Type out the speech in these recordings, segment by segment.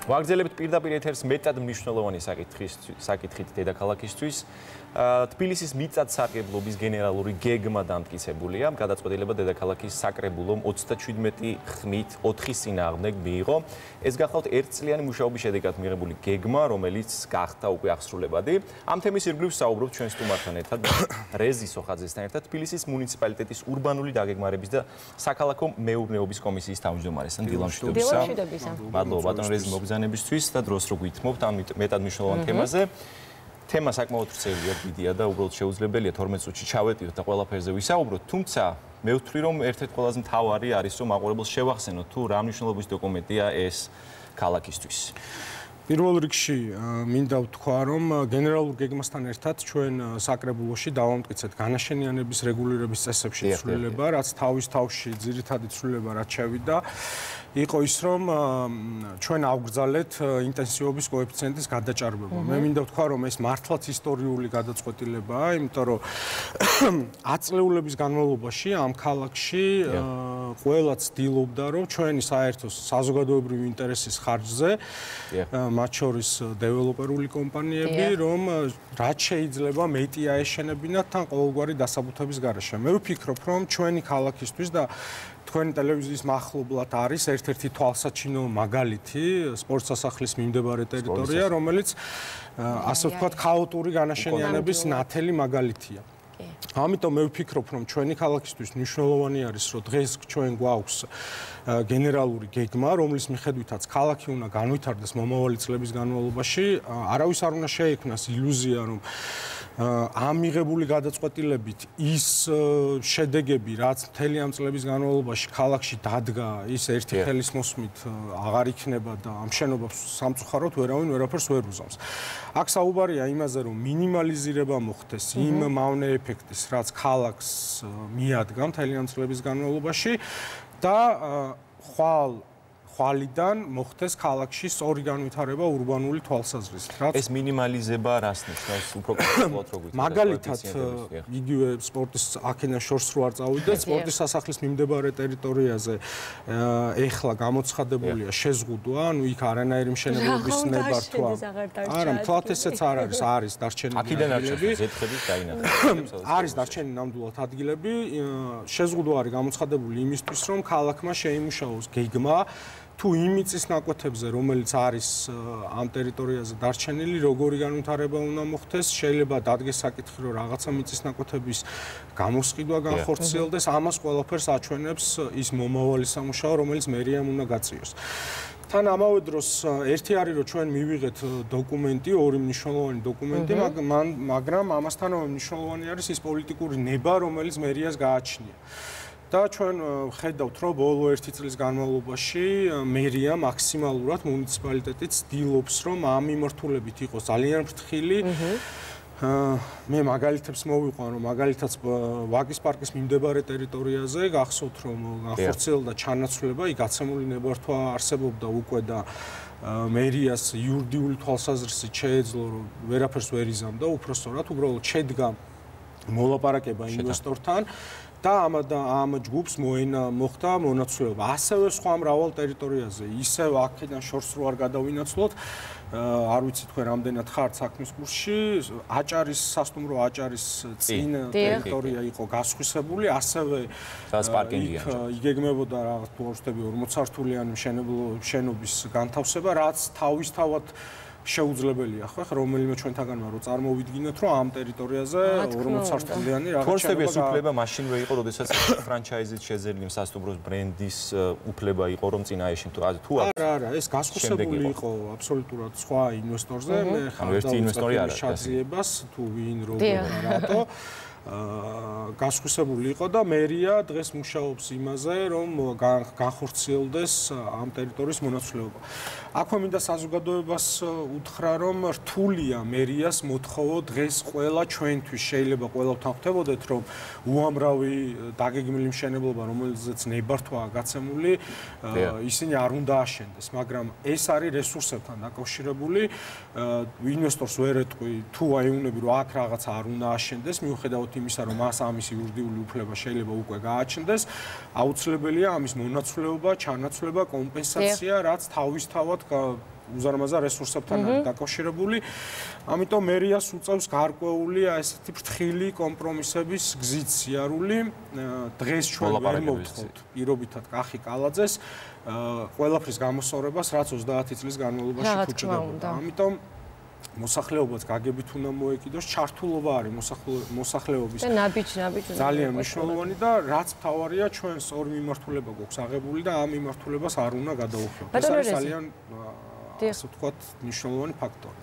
ვაგრძელებთ პირდაპირ ეთერს მეტად მნიშვნელოვანი საკითხით დედაქალაქისთვის. თბილისის მიწათსარგებლობის გენერალური გეგმა დამტკიცებულია. გადაწყვეტილება დედაქალაქის საკრებულომ 37 ხმით 4 წინააღმდეგ მიიღო. ეს გახლავთ ერთწლიანი მუშაობის შედეგად მიღებული გეგმა, რომელიც გახდა უკვე აღსრულებადი. ამ თემის ირგვლივ საუბრობთ ჩვენ სტუმართან ერთად, რეზი სოხაძესთან ერთად, თბილისის მუნიციპალიტეტის ურბანული დაგეგმარების და საქალაქო მეურნეობის კომისიის თავმჯდომარესთან დილამშვიდობისა. მადლობა ბატონ რეზი მოგზანებისთვის და დროს რო გვითმობთ ამ მეტად მნიშვნელოვან თემაზე. თემა საკმაოდ ვრცელია, დიდია და უბრალოდ შეუძლებელია 12 წუთში ჩავეტიოთ და ყველაფერზე ვისაუბროთ. თუმცა მე ვთვლი, რომ ერთ-ერთი ყველაზე მთავარი არის, რომ მაყურებელს შევახსენოთ თუ რა მნიშვნელობის დოკუმენტია ეს ქალაქისთვის. პირველ რიგში მინდა ვთქვა, რომ გენერალურ გეგმასთან ერთად ჩვენ საკრებულოში დავამტკიცეთ განაშენიანების რეგულირების წესებში ცვლილება, რაც თავის თავში ძირითადი ცვლილება რაც შევიდა, იყო ის, რომ ჩვენ ავგრძალეთ ინტენსივობის კოეფიციენტის გადაჭარბება. მე მინდა ვთქვა, რომ ეს მართლაც ისტორიული გადაწყვეტილებაა, იმიტომ რომ აწლეულების განმავლობაში ამ ქალაქში ყველა ცდილობდა, რომ ჩვენი საერთო საზოგადოებრივი ინტერესის ხარჯზე მათ შორის დეველოპერული კომპანიები, რომ რაც შეიძლება მეტი აეშენებინათ თან ყოველგვარი დასაბუთების გარეშე. მე ვფიქრობ, რომ ჩვენი ქალაქისთვის და თქვენი ტელევიზიის მახლობლად არის ერთ-ერთი თვალსაჩინო მაგალითი სპორტ სასახლის მიმდებარე ტერიტორია, რომელიც ასე ვთქვათ ქაოტური განაშენიანების ნათელი მაგალითია. ამიტომ მე ვფიქრობ, რომ ჩვენი ქალაქისთვის მნიშვნელოვანი არის, რომ დღეს ჩვენ გვაქვს გენერალური გეგმა, რომლის მიხედვითაც ქალაქი უნდა განვითარდეს მომავალი წლების განმავლობაში. არავის არ უნდა შეექმნას ილუზია, რომ ამ მიღებული გადაწყვეტილებით ის შედეგები, რაც მთელი ამ წლების განმავლობაში ქალაქში დადგა, ის ერთი ხელის მოსმით აღარ იქნება და ამ შენობას სამწუხაროდ ვერავინ ვერაფერს ვერ უზამს. აქ საუბარია იმაზე, რომ მინიმალიზირება მოხდეს იმ მავნე ეფექტის, რაც ქალაქს მიადგა მთელი ამ წლების განმავლობაში და ხვალიდან მოხდეს ქალაქში სწორი განვითარება ურბანული თვალსაზრისით. ეს მინიმალიზება რას ნიშნავს? უფრო კონკრეტულად რო გითხრათ. მაგალითად, იგივე სპორტის აქედან შორს რო არ წავიდეთ, სპორტის სასახლის მიმდებარე ტერიტორიაზე ეხლა გამოცხადებულია შეზღუდვა, ანუ იქ არანაირი მშენებლობის ნებართვა. არა, მთლად ესეც არ არის, არის დარჩენილი ადგილები. არის დარჩენილი ნამდვილად ადგილები. შეზღუდვა არის გამოცხადებული იმისთვის, რომ ქალაქმა შეიმუშაოს გეგმა თუ იმ მიწის ნაკვეთებზე, რომელიც არის ამ ტერიტორიაზე დარჩენილი, როგორი განვითარება უნდა მოხდეს, შეიძლება დადგეს საკითხი, რომ რაღაცა მიწის ნაკვეთების გამოსყიდვა განხორციელდეს, ამას ყველაფერს აჩვენებს ის მომავალი სამუშაო, რომელიც მერიამ უნდა გაწიოს. თან ამავე დროს ერთი არის, რომ ჩვენ მივიღეთ დოკუმენტი, ორი მნიშვნელოვანი დოკუმენტი, მაგრამ ამასთანავე მნიშვნელოვანი არის ის პოლიტიკური ნება, რომელიც მერიას გააჩნია. და ჩვენ ხედავთ, რომ ბოლო 1 წლის განმავლობაში მერია მაქსიმალურად მუნიციპალიტეტი ცდილობს, რომ ამ მიმართულებით იყოს ძალიან ფრთხილი. მე მაგალითებს მოვიყვან, რომ მაგალითად ვაკის პარკის მიმდებარე ტერიტორიაზე გახსოვთ, რომ განხორციელდა ჩანაცვლება, იქ გაცემული ნებართვა არსებობდა უკვე და მერიას იურიდიული თვალსაზრისით შეეძლო, რომ ვერაფერს ვერ იზამდა, უბრალოდ შედგა მოლაპარაკება ინვესტორთან. და ამ ჯგუფს მოხდა მონაცვლეობა. ასევე სხვა მრავალ ტერიტორიაზე, ისევ აქედან შორს რო არ გადავინაცვლოთ, არ ვიცი თქვენ რამდენად ხართ საქმის კურსში, აჭარის სასტუმრო აჭარის წინ ტერიტორია იყო გასხვისებული, ასევე იგეგმებოდა რაღაც პლუსები 40 სართულიანი შენობის განთავსება, რაც თავისთავად შეუძლებელია ხო რომელიმე ჩვენთაგანმა რომ წარმოვიდგინოთ რომ ამ ტერიტორიაზე 40 სართულიანი რაღაც თორსები ეს უფლება მაშინვე იყო როდესაც ფრანჩაიზით შეძენილი სასტუმროს ბრენდის უფლება იყო რომ წინ აეშენ თუ არა ეს გასხვისებული იყო აბსოლუტურად სხვა ინვესტორზე მე ხარ ერთი ინვესტორი არა შაძიებას თუ ვინ როგორ რატო გასხვისებული იყო და მერია დღეს მუშაობს იმაზე რომ განხორციელდეს ამ ტერიტორიის მონაცვლეობა. აქვე მინდა საზოგადოებას უთხრა რომ რთულია მერიას მოთხოვო დღეს ყველა ჩვენთვის შეიძლება ყველავთან ხვდებოდეთ რომ უამრავი დაგეგმილი მშენებლობა რომელზეც ნებართვაა გაცემული ისინი არ უნდა აშენდეს მაგრამ ეს არის რესურსებთან დაკავშირებული ინვესტორს ვერ ეტყვი თუ აიუნები რომ აქ რაღაცა არ უნდა აშენდეს მიუხედავად იმისა რომ მას ამის იურიდიული უფლება შეიძლება უკვე გააჩნდეს აუცილებელია ამის მონაცვლეობა ჩანაცვლება კომპენსაცია რაც თავისთავად უზარმაზარ რესურსებთან არის დაკავშირებული. ამიტომ მერიას უწევს გარკვეული ესეთი ფრთხილი კომპრომისების გზით სიარული. დღეს ჩვენ ვერ მოვთხოვთ პირობითად კახი კალაძეს ყველაფრის გამოსწორებას, რაც 30 წლის განმავლობაში ფუჭდებოდა. ამიტომ მოსახლეობაც გაგებით უნდა მოეკიდოს, ჩართულობა არის მოსახლეობის და ნაბიჯ ძალიან მნიშვნელოვანი და რაც მთავარია ჩვენ სწორი მიმართულება გვაქვს აღებული და ამ მიმართულებას არ უნდა გადაუხმოთ. ეს არის ძალიან ასე ვთქვათ მნიშვნელოვანი ფაქტორი.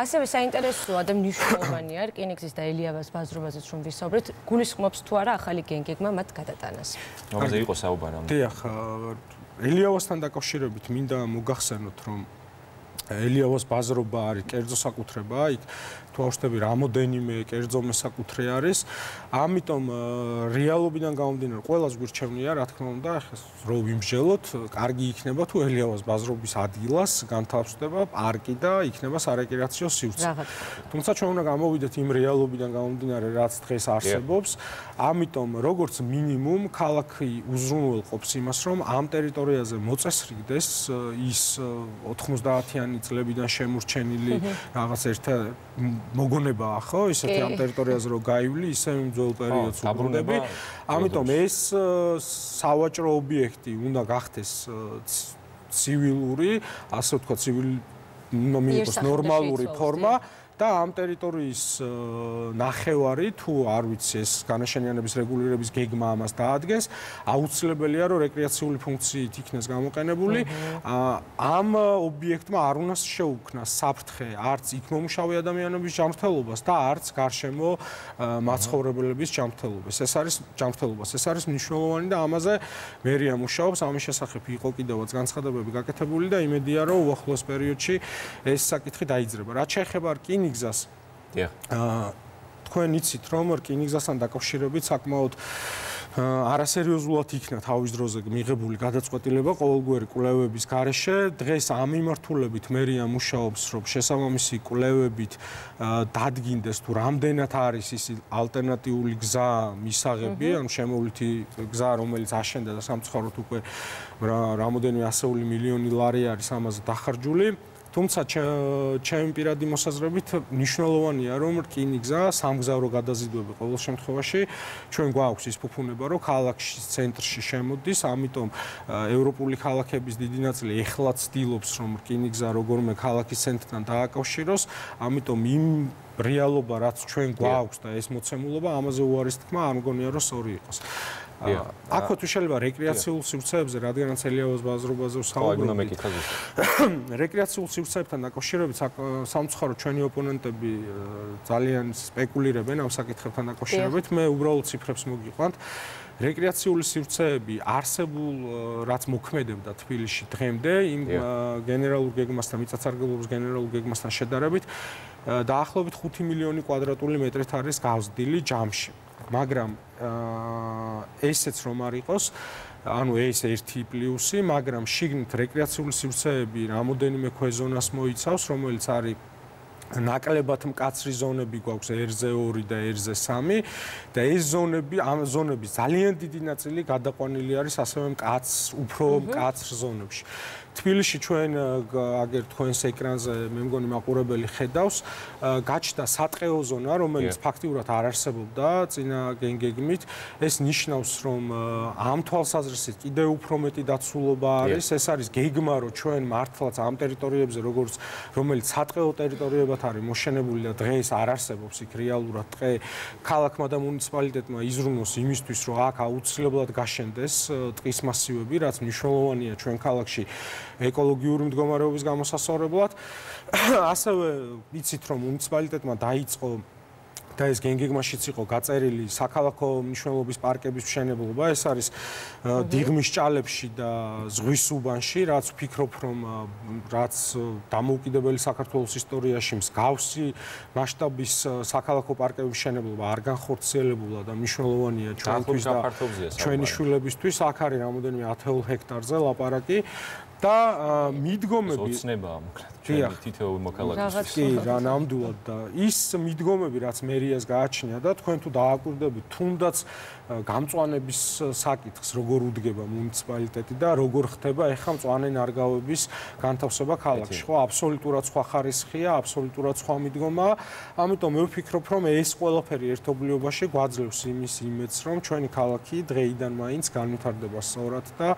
ასევე საინტერესოა და მნიშვნელოვანია რკინიგზის და ელიავას ბაზრობაზეც რომ ვისაუბრეთ, გულისხმობს თუ არა ახალი გეგმა მათ გადატანას. ამაზე იყო საუბარი. დიახ, ელიავასთან დაკავშირებით მინდა მოგახსენოთ, რომ ელიავას ბაზრობა არის კერძო საკუთრება, იქ თვალშები რამოდენიმე კერძო მესაკუთრე არის. ამიტომ რეალობიდან გამომდინარე, ყველას გვირჩევნია, რა თქმა უნდა, რო ვიმსჯელოთ, კარგი იქნება თუ ელიავას ბაზრობის ადგილას განთავსდება პარკი და იქნება სარეკრეაციო სივრცე. თუმცა ჩვენ უნდა გამოვიდეთ იმ რეალობიდან გამომდინარე, რაც დღეს არსებობს. ამიტომ როგორც მინიმუმ ქალაქი უზრუნველყოფს იმას, რომ ამ ტერიტორიაზე მოწესრიგდეს ის 90-იანი წლებიდან შემორჩენილი რაღაც ერთ მოგონებაა, ხო, ისეთი ამ ტერიტორიაზე რომ გაივლი, ისე იმ ძველ პერიოდს უბრუნდები. ამიტომ ეს სავაჭრო ობიექტი უნდა გახდეს ცივილური, ასე ვთქვათ, მიიღოს ნორმალური ფორმა. და ამ ტერიტორიის ნახევარი თუ არ ვიცი ეს განაშენიანების რეგულირების გეგმა ამას დაადგენს, აუცილებელია რომ რეკრეაციული ფუნქციით იქნეს გამოყენებული. ამ ობიექტმა არ უნდა შეუქმნას საფრთხე არც იქ მომუშავე ადამიანების ჯანმრთელობას და არც გარშემო მაცხოვრებლების ჯანმრთელობას. ეს არის მნიშვნელოვანი და ამაზე მერია მუშაობს. ამის შესახებ იყო კიდევაც განცხადებები გაკეთებული და იმედია რომ უახლოეს პერიოდში ეს საკითხი დაიძრება. რაც შეეხება რკინიგზას, თქვენ იცით რომ რკინიგზასთან დაკავშირებით საკმაოდ არასერიოზულად იქნა თავის დროზე მიღებული გადაწყვეტილება ყოველგვარი კვლევების გარეშე. დღეს ამ მიმართულებით მერია მუშაობს, რომ შესაბამისი კვლევებით დადგინდეს თუ რამდენად არის ის ალტერნატიული გზა მისაღები, ანუ შემოვლითი გზა, რომელიც აშენდა და სამწუხაროდ უკვე რამოდენიმე ასეული მილიონი ლარი არის ამაზე დახარჯული. თუმცა ჩემი პირადი მოსაზრებით მნიშვნელოვანია რომ რკინიგზა სამგზავრო გადაზიდვები ყოველ შემთხვევაში ჩვენ გვაქვს ის ფუფუნება რომ ქალაქის ცენტრში შემოდის, ამიტომ ევროპული ქალაქების დიდი ნაწილი ეხლა ცდილობს რომ რკინიგზა როგორმე ქალაქის ცენტრთან დააკავშიროს, ამიტომ იმ რეალობა რაც ჩვენ გვაქვს და ეს მოცემულობა ამაზე უარის თქმა არ მგონია რომ სწორი იყოს. აქვე თუ შეიძლება რეკრეაციულ სივრცეებზე, რადგანაც ელიავას ბაზრობაზე ვსაუბრობთ. რეკრეაციულ სივრცეებთან დაკავშირებით სამწუხაროდ ჩვენი ოპონენტები ძალიან სპეკულირებენ ამ საკითხებთან დაკავშირებით. მე უბრალოდ ციფრებს მოგიყვანთ. რეკრეაციული სივრცეები არსებულ რაც მოქმედებდა თბილისში დღემდე იმ გენერალურ გეგმასთან, მიწათსარგებლობის გენერალურ გეგმასთან შედარებით დაახლოებით 5 მილიონი კვადრატული მეტრით არის გავზრდილი ჯამში. მაგრამ ესეც რომ არ იყოს, ანუ ეს ერთი პლუსი, მაგრამ შიგნით რეკრეაციული სივრცეები რამოდენიმე ქვეზონას მოიცავს, რომელიც არის ნაკლებად მკაცრი ზონები გვაქვს R2 და R3 და ეს ზონები, ამ ზონების ძალიან დიდი ნაწილი გადაყვანილი არის ასევე უფრო მკაცრ ზონებში. თბილისში ჩვენ აგერ თქვენს ეკრანზე მე მგონი მაყურებელი ხედავს, გაჩნდა სატყეო ზონა, რომელიც ფაქტიურად არ არსებობდა წინა გეგმით. ეს ნიშნავს, რომ ამ თვალსაზრისით კიდევ უფრო მეტი დაცულობა არის. ეს არის გეგმა, რომ ჩვენ მართლაც ამ ტერიტორიებზე, რომელიც სატყეო ტერიტორიებად არის მოშენებული და დღეს არ არსებობს იქ რეალურად ტყე, ქალაქმა და მუნიციპალიტეტმა იზრუნოს იმისთვის, რომ აქ აუცილებლად გაშენდეს ტყის მასივები, რაც მნიშვნელოვანია ჩვენ ქალაქში ეკოლოგიური მდგომარეობის გამოსასწორებლად. ასევე ვიცით, რომ მუნიციპალიტეტმა დაიწყო და ეს გეგმაშიც იყო გაწერილი საქალაქო მნიშვნელობის პარკების მშენებლობა. ეს არის დიღმის ჭალებში და ზღვის უბანში, რაც ვფიქრობ, რომ რაც დამოუკიდებელი საქართველოს ისტორიაში მსგავსი მასშტაბის საქალაქო პარკების მშენებლობა არ განხორციელებულა და მნიშვნელოვანია ჩვენთვის და ჩვენი შვილებისთვის. აქ არის რამოდენიმე 10 ჰექტარზე ლაპარაკი. და მიდგომები ოცნებაა მოკლედ თითოეული მოქალაქისთვის. კი, რა ნამდვილად და ის მიდგომები, რაც მერიას გააჩნია და თქვენ თუ დააკვირდებით თუნდაც გამწვანების საკითხს, როგორ უდგება მუნიციპალიტეტი და როგორ ხდება ეხლა მწვანე ნარგავების განთავსება ქალაქში, ხო, აბსოლუტურად სხვა ხარისხია, აბსოლუტურად სხვა მიდგომაა. ამიტომ მე ვფიქრობ, რომ ეს ყველაფერი ერთობლიობაში გვაძლევს იმის იმედს, რომ ჩვენი ქალაქი დღეიდან მაინც განვითარდება სწორად და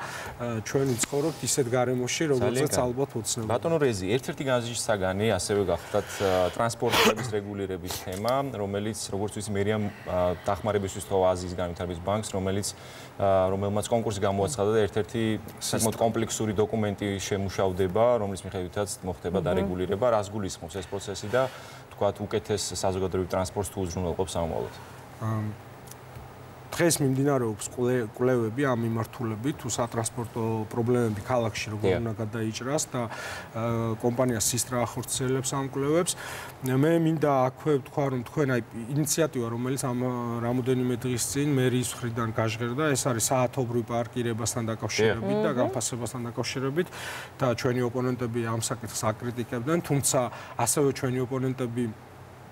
ჩვენ ვიცხოვრობთ ისეთ გარემოში, როგორცაც ალბათ ოცნება. ბატონო რეზი, ერთ-ერთი განზრახ საგანი ასევე გახდათ ტრანსპორტების რეგულირების თემა, რომელიც როგორც ვიცი მერიამ დახმარებისთვის თო აზიის განვითარების ბანკს, რომელმაც კონკურსი გამოაცხადა და ერთ-ერთი საკმაოდ კომპლექსური დოკუმენტი შემუშავდება, რომლის მიხედვითაც მოხდება დარეგულირება, რას გულისხმობს ეს პროცესი და თქვათ უკეთეს საზოგადოებრივ ტრანსპორტს თუ უზრუნველყოფს სამომავლოდ. დღეს მიმდინარეობს კვლევები ამ მიმართულებით, თუ სატრანსპორტო პრობლემები ქალაქში როგორ უნდა გადაიჭრას და კომპანია სისტრა ახორციელებს ამ კვლევებს. მე მინდა აქვე ვთქვა, რომ თქვენ აი ინიციატივა, რომელიც ამ რამოდენიმე დღის წინ მერიის მხრიდან გაჟღერდა, ეს არის საათობრივ პარკირებასთან დაკავშირებით და განფასებასთან დაკავშირებით და ჩვენი ოპონენტები ამ საკითხს აკრიტიკებდნენ, თუმცა ასევე ჩვენი ოპონენტები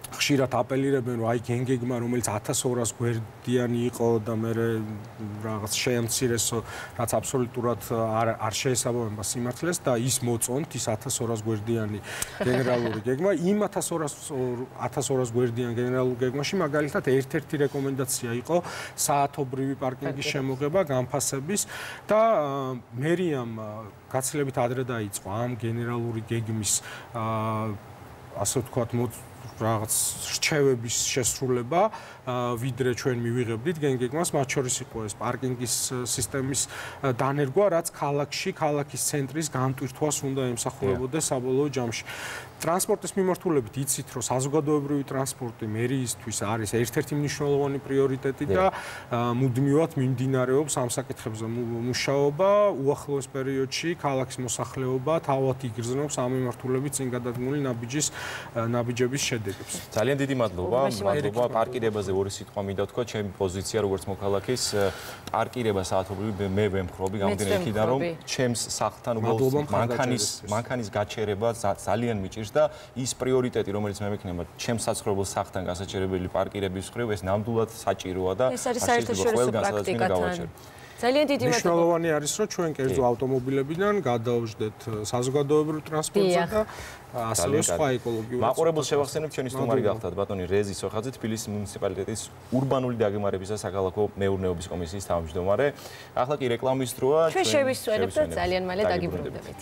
ხშირად აპელირებენ, რომ აი გეგმა, რომელიც 1200 გვერდიანი იყო და მე რაღაც შეამცირესო, რაც აბსოლუტურად არ შეესაბამება სიმართლეს და ის მოწონთ, ის 1200 გვერდიანი გენერალური გეგმა, იმ 1200 გვერდიან გენერალურ გეგმაში მაგალითად ერთ-ერთი რეკომენდაცია იყო საათობრივი პარკინგის შემოღება, განფასების და მერიამ გაცილებით ადრე დაიწყო ამ გენერალური გეგმის ასე ვთქვათ რაღაც რჩევების შესრულება, ვიდრე ჩვენ მივიღებდით გენგეგმას, მათ შორის იყო ეს პარკინგის სისტემის დანერგვა, რაც ქალაქში, ქალაქის ცენტრის განტვირთვას უნდა ემსახურებოდეს საბოლოო ჯამში. ტრანსპორტის მიმართულებით იცით, რომ საზოგადოებრივი ტრანსპორტი მერიისთვის არის ერთ-ერთი მნიშვნელოვანი პრიორიტეტი და მუდმივად მიმდინარეობს ამ საკითხებზე მუშაობა. უახლოეს პერიოდში ქალაქის მოსახლეობა თავად იგრძნობს ამ მიმართულებით წინ გადადგმული ნაბიჯების შედეგებს. ძალიან დიდი მადლობა. მადლობა პარკირებაზე ორი სიტყვა მინდა თქვა, ჩემი პოზიცია როგორც მოქალაქის პარკირება საათობრივი მე ვემხრობი, გამომდინარე იქიდან რომ ჩემს სახლთან უბრალოდ მანქანის გაჩერება ძალიან მიჭირს და ის პრიორიტეტი, რომელიც მე მექნება ჩემს საცხოვრებელ სახლთან გასაჩერებელი პარკირების მხრივ, ეს ნამდვილად საჭიროა და ეს არის საერთაშორისო პრაქტიკათან. ძალიან დიდი მადლობა. მნიშვნელოვანი არის, რომ ჩვენ კერძო ავტომობილებიდან გადავждეთ საზოგადოებრივ ტრანსპორტზე და ასევე სხვა ეკოლოგიურ. მაყურებელს შევახსენებ, ჩვენი სტუმარი გახდათ ბატონი რეზი სოხაძე, თბილისის მუნიციპალიტეტის ურბანული დაგეგმარების და საქალაქო მეურნეობის კომისიის თავმჯდომარე. ახლა კი რეკლამის დროა. ჩვენ შევისვენებთ და ძალიან მალე დაგიბრუნდებით.